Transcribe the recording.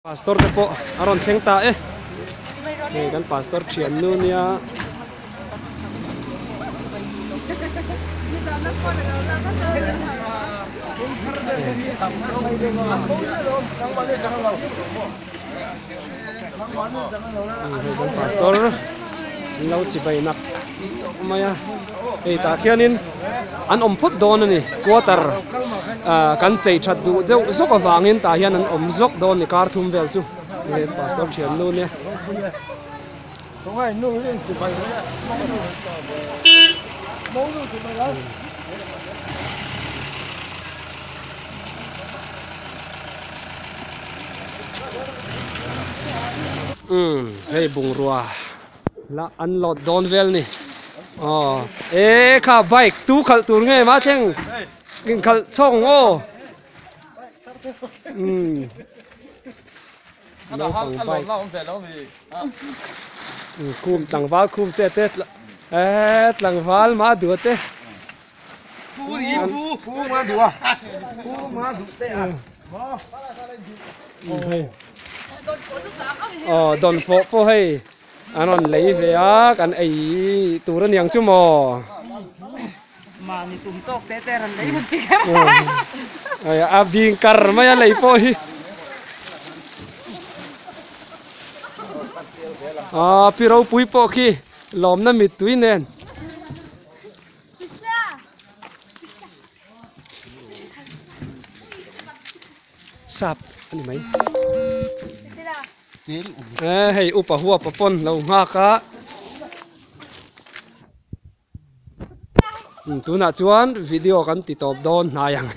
Pastor te po aron theng ta e kan pastor thian nu nia kan pastor lau chi bai nak maya ei ta khianin an om phut don ani quarter kan chei that du deuh zok awangin ta hian an om zok don ni kar thum vel chu le pastor thian nu nia hei bung rua la an lot don vel ni kha bike tu khal tur nge ma theng king khal chong o lo pang bike kum tangwal kum te tlang wal ma du te pu ma du te don fo po hei anon lấy về á kan ai turan yang chu mo mà ni tum tok te te ran lấy một tí a bing kar ma ya lấy po hi piro pui po khi lom na mit tui nen sap ani mai hei upa hua papon lo nga ka tuna chuan video kan ti top don na yang